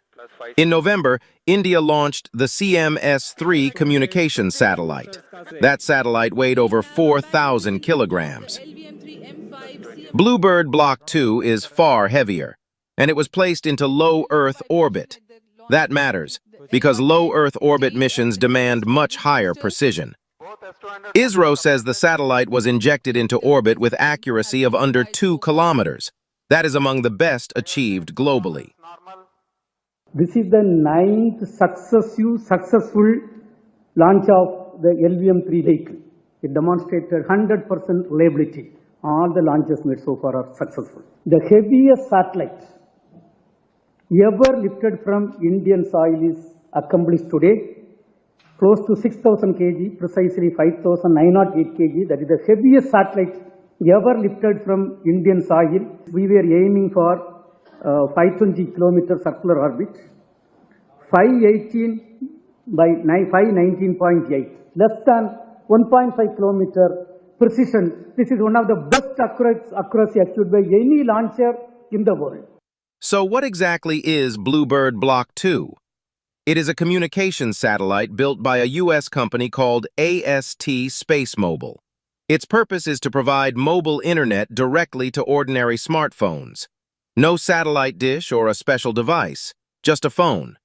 Speaker 15: In November, India launched the CMS-3 communication satellite. That satellite weighed over 4,000 kilograms. Bluebird Block 2 is far heavier, and it was placed into low Earth orbit. That matters, because low Earth orbit missions demand much higher precision. ISRO says the satellite was injected into orbit with accuracy of under 2 kilometers. That is among the best achieved globally.
Speaker 16: This is the 9th successful launch of the LVM-3 vehicle. It demonstrated 100% reliability. All the launches made so far are successful. The heaviest satellite ever lifted from Indian soil is accomplished today. Close to 6,000 kg, precisely 5,908 kg. That is the heaviest satellite ever lifted from Indian soil. We were aiming for 520 kilometer circular orbit, 518 by 519.8, less than 1.5 kilometer precision. This is one of the best accuracy achieved by any launcher in the world.
Speaker 15: So what exactly is Bluebird Block 2? It is a communications satellite built by a U.S. company called AST SpaceMobile. Its purpose is to provide mobile internet directly to ordinary smartphones. No satellite dish or a special device, just a phone.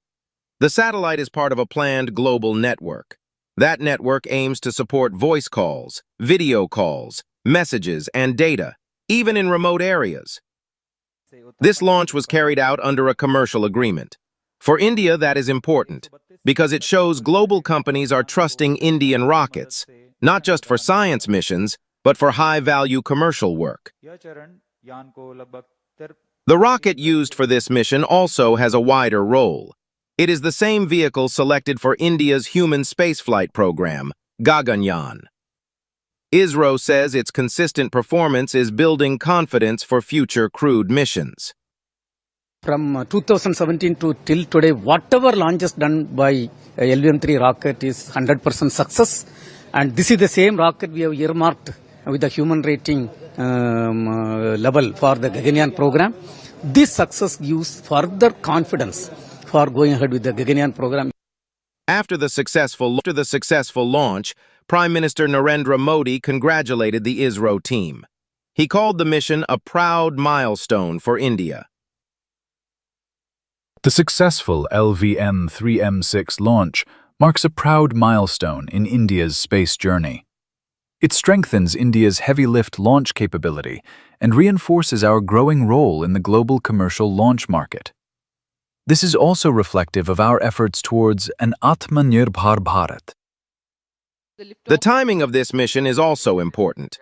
Speaker 15: The satellite is part of a planned global network. That network aims to support voice calls, video calls, messages, and data, even in remote areas. This launch was carried out under a commercial agreement. For India, that is important, because it shows global companies are trusting Indian rockets, not just for science missions, but for high-value commercial work. The rocket used for this mission also has a wider role. It is the same vehicle selected for India's human spaceflight program, Gaganyaan. ISRO says its consistent performance is building confidence for future crewed missions.
Speaker 16: From 2017 to till today, whatever launches done by LVM-3 rocket is 100% success. And this is the same rocket we have earmarked with the human rating level for the Gaganyaan program. This success gives further confidence for going ahead with the Gaganyaan program.
Speaker 15: After the successful launch, Prime Minister Narendra Modi congratulated the ISRO team. He called the mission a proud milestone for India.
Speaker 17: The successful LVM-3M6 launch marks a proud milestone in India's space journey. It strengthens India's heavy-lift launch capability and reinforces our growing role in the global commercial launch market. This is also reflective of our efforts towards an Atmanirbhar Bharat.
Speaker 15: The timing of this mission is also important.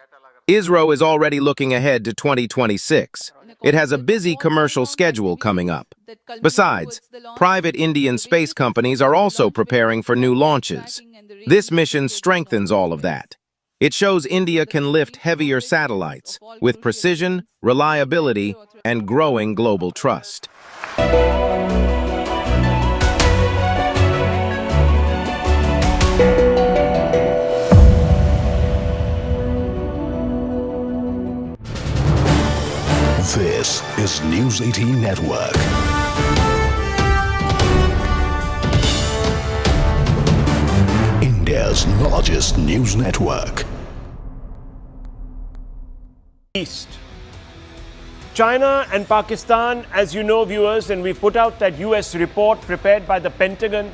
Speaker 15: ISRO is already looking ahead to 2026. It has a busy commercial schedule coming up. Besides, private Indian space companies are also preparing for new launches. This mission strengthens all of that. It shows India can lift heavier satellites with precision, reliability, and growing global trust.
Speaker 6: News 18 Network. India's largest news network.
Speaker 7: East. China and Pakistan, as you know, viewers, and we put out that US report prepared by the Pentagon,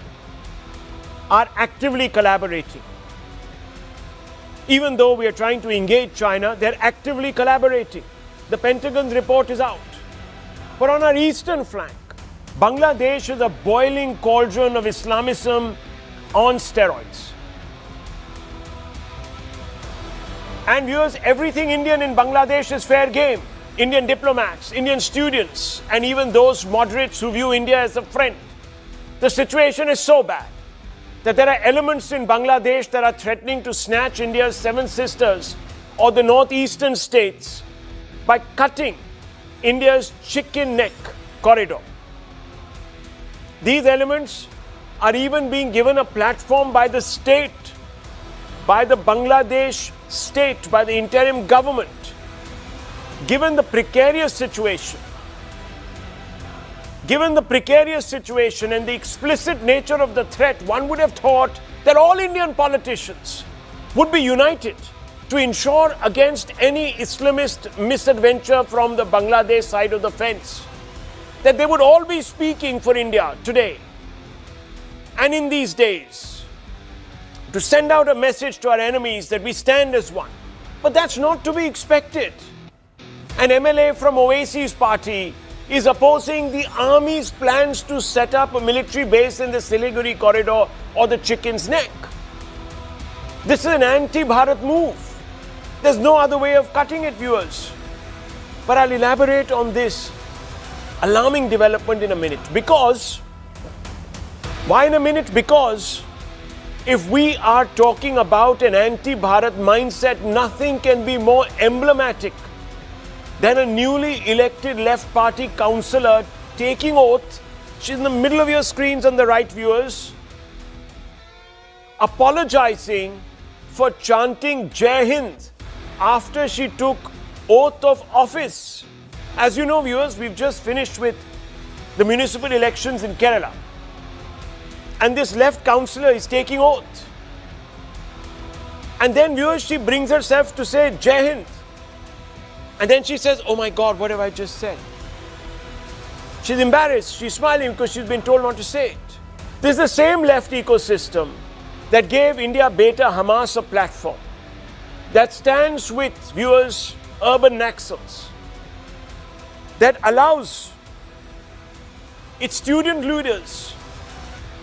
Speaker 7: are actively collaborating. Even though we are trying to engage China, they're actively collaborating. The Pentagon's report is out. But on our eastern flank, Bangladesh is a boiling cauldron of Islamism on steroids. And viewers, everything Indian in Bangladesh is fair game. Indian diplomats, Indian students, and even those moderates who view India as a friend. The situation is so bad that there are elements in Bangladesh that are threatening to snatch India's seven sisters or the northeastern states by cutting India's chicken neck corridor. These elements are even being given a platform by the state, by the Bangladesh state, by the interim government. Given the precarious situation and the explicit nature of the threat, one would have thought that all Indian politicians would be united to ensure against any Islamist misadventure from the Bangladesh side of the fence. That they would all be speaking for India today and in these days to send out a message to our enemies that we stand as one. But that's not to be expected. An MLA from Oasis party is opposing the army's plans to set up a military base in the Siliguri corridor or the Chicken's Neck. This is an anti-Bharat move. There's no other way of cutting it, viewers. But I'll elaborate on this alarming development in a minute. Why in a minute? Because if we are talking about an anti-Bharat mindset, nothing can be more emblematic than a newly elected left party councillor taking oath. She's in the middle of your screens on the right, viewers, apologizing for chanting Jai Hind after she took oath of office. As you know, viewers, we've just finished with the municipal elections in Kerala. And this left councillor is taking oath. And then, viewers, she brings herself to say Jai Hind. And then she says, oh my God, what have I just said? She's embarrassed. She's smiling because she's been told not to say it. This is the same left ecosystem that gave India Beta Hamas a platform that stands with, viewers, urban Naxals, that allows its student leaders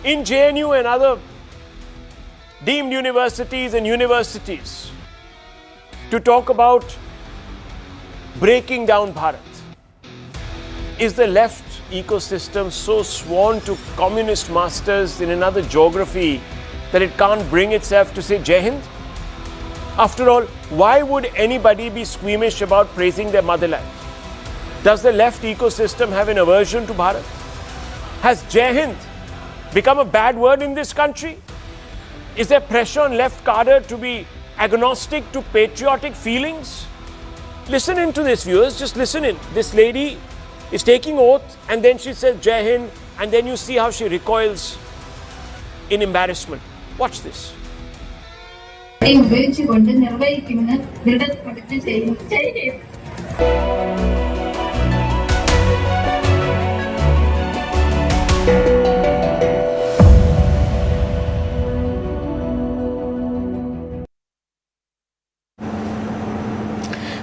Speaker 7: in JNU and other deemed universities and universities to talk about breaking down Bharat. Is the left ecosystem so sworn to communist masters in another geography that it can't bring itself to say Jai Hind? After all, why would anybody be squeamish about praising their motherland? Does the left ecosystem have an aversion to Bharat? Has Jai Hind become a bad word in this country? Is there pressure on left cadre to be agnostic to patriotic feelings? Listen into this, viewers, just listen in. This lady is taking oath and then she says Jai Hind, and then you see how she recoils in embarrassment. Watch this.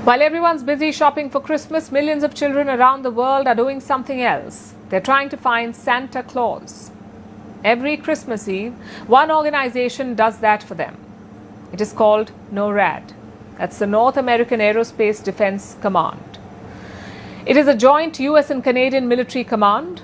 Speaker 1: While everyone's busy shopping for Christmas, millions of children around the world are doing something else. They're trying to find Santa Claus. Every Christmas Eve, one organization does that for them. It is called NORAD. That's the North American Aerospace Defense Command. It is a joint US and Canadian military command.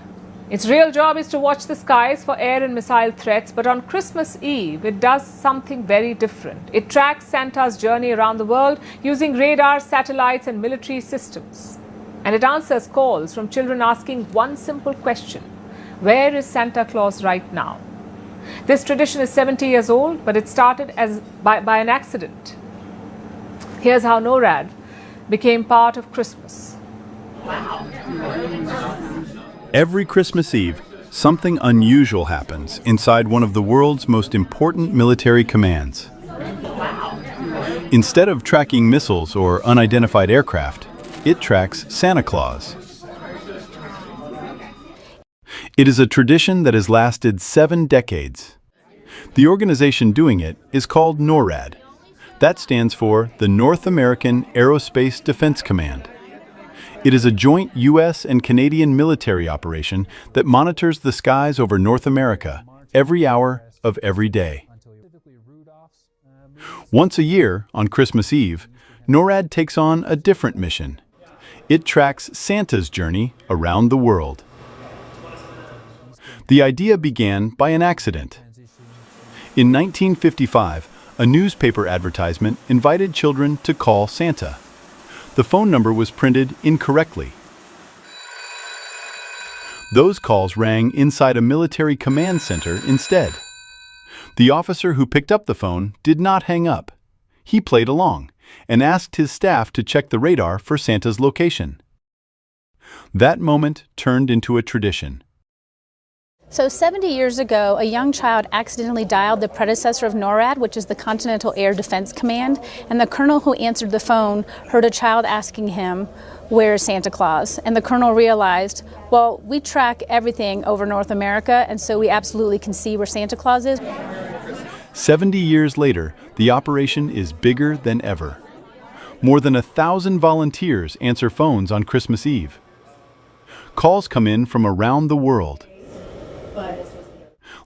Speaker 1: Its real job is to watch the skies for air and missile threats, but on Christmas Eve, it does something very different. It tracks Santa's journey around the world using radar, satellites, and military systems. And it answers calls from children asking one simple question: where is Santa Claus right now? This tradition is 70 years old, but it started by an accident. Here's how NORAD became part of Christmas.
Speaker 9: Every Christmas Eve, something unusual happens inside one of the world's most important military commands. Instead of tracking missiles or unidentified aircraft, it tracks Santa Claus. It is a tradition that has lasted 7 decades. The organization doing it is called NORAD. That stands for the North American Aerospace Defense Command. It is a joint U.S. and Canadian military operation that monitors the skies over North America every hour of every day. Once a year, on Christmas Eve, NORAD takes on a different mission. It tracks Santa's journey around the world. The idea began by an accident. In 1955, a newspaper advertisement invited children to call Santa. The phone number was printed incorrectly. Those calls rang inside a military command center instead. The officer who picked up the phone did not hang up. He played along and asked his staff to check the radar for Santa's location. That moment turned into a tradition.
Speaker 18: So 70 years ago, a young child accidentally dialed the predecessor of NORAD, which is the Continental Air Defense Command, and the colonel who answered the phone heard a child asking him, "Where's Santa Claus?" And the colonel realized, well, we track everything over North America, and so we absolutely can see where Santa Claus is.
Speaker 9: 70 years later, the operation is bigger than ever. More than 1,000 volunteers answer phones on Christmas Eve. Calls come in from around the world.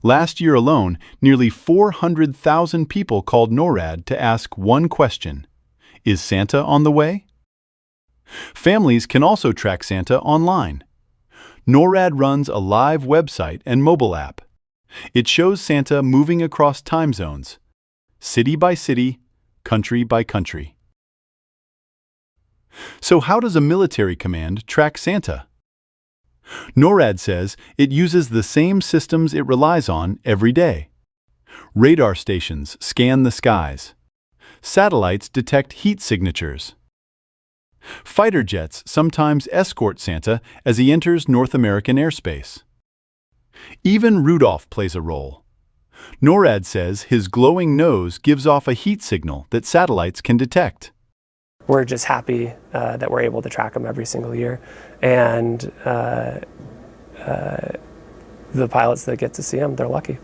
Speaker 9: Last year alone, nearly 400,000 people called NORAD to ask one question: is Santa on the way? Families can also track Santa online. NORAD runs a live website and mobile app. It shows Santa moving across time zones, city by city, country by country. So how does a military command track Santa? NORAD says it uses the same systems it relies on every day. Radar stations scan the skies. Satellites detect heat signatures. Fighter jets sometimes escort Santa as he enters North American airspace. Even Rudolph plays a role. NORAD says his glowing nose gives off a heat signal that satellites can detect.
Speaker 19: We're just happy that we're able to track them every single year, and the pilots that get to see them, they're lucky.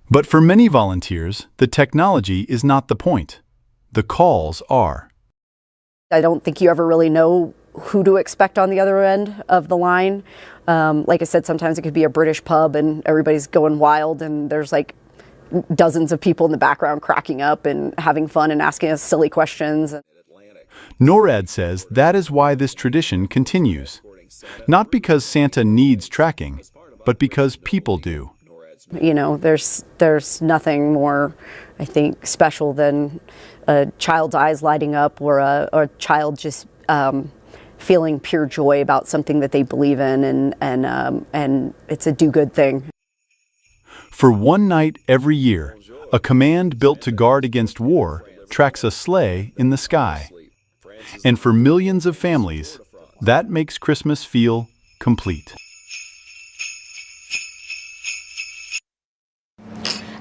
Speaker 9: But for many volunteers, the technology is not the point. The calls are.
Speaker 20: I don't think you ever really know who to expect on the other end of the line. Like I said, sometimes it could be a British pub and everybody's going wild and there's like dozens of people in the background cracking up and having fun and asking us silly questions.
Speaker 9: NORAD says that is why this tradition continues. Not because Santa needs tracking, but because people do.
Speaker 20: You know, there's nothing more, I think, special than a child's eyes lighting up or a child just feeling pure joy about something that they believe in, and it's a do-good thing.
Speaker 9: For one night every year, a command built to guard against war tracks a sleigh in the sky. And for millions of families, that makes Christmas feel complete.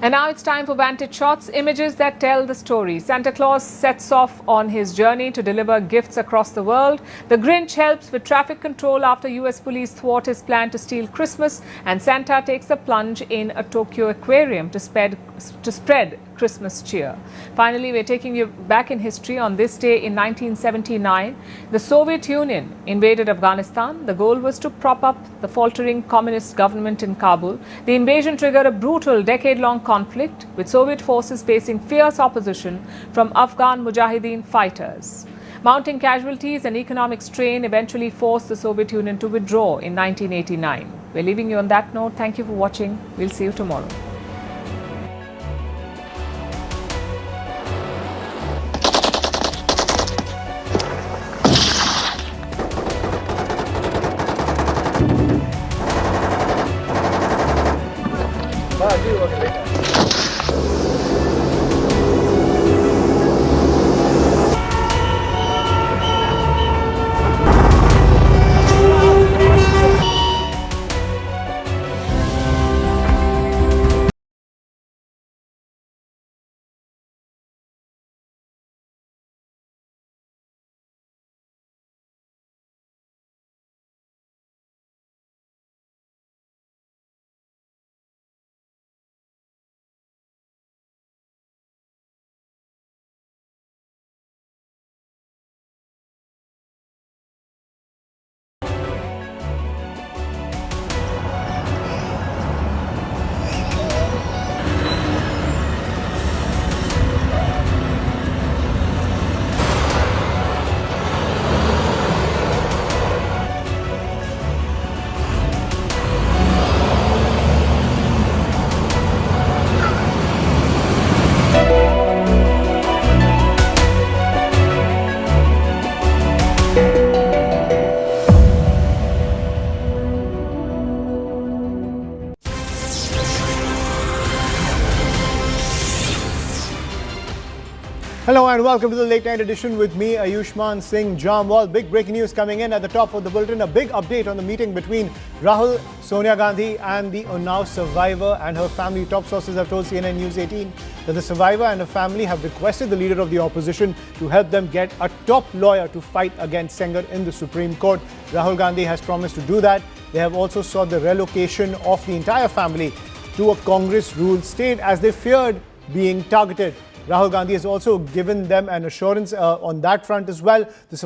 Speaker 1: And now it's time for Vantage Shots, images that tell the story. Santa Claus sets off on his journey to deliver gifts across the world. The Grinch helps with traffic control after US police thwart his plan to steal Christmas. And Santa takes a plunge in a Tokyo aquarium to spread Christmas cheer. Finally, we're taking you back in history. On this day in 1979, the Soviet Union invaded Afghanistan. The goal was to prop up the faltering communist government in Kabul. The invasion triggered a brutal decade-long conflict, with Soviet forces facing fierce opposition from Afghan Mujahideen fighters. Mounting casualties and economic strain eventually forced the Soviet Union to withdraw in 1989. We're leaving you on that note. Thank you for watching. We'll see you tomorrow.
Speaker 21: Hello and welcome to the late night edition with me, Ayushman Singh Jamwal. Big breaking news coming in at the top of the bulletin. A big update on the meeting between Rahul, Sonia Gandhi and the Unnao survivor and her family. Top sources have told CNN News 18 that the survivor and her family have requested the leader of the opposition to help them get a top lawyer to fight against Sengar in the Supreme Court. Rahul Gandhi has promised to do that. They have also sought the relocation of the entire family to a Congress-ruled state as they feared being targeted. Rahul Gandhi has also given them an assurance on that front as well.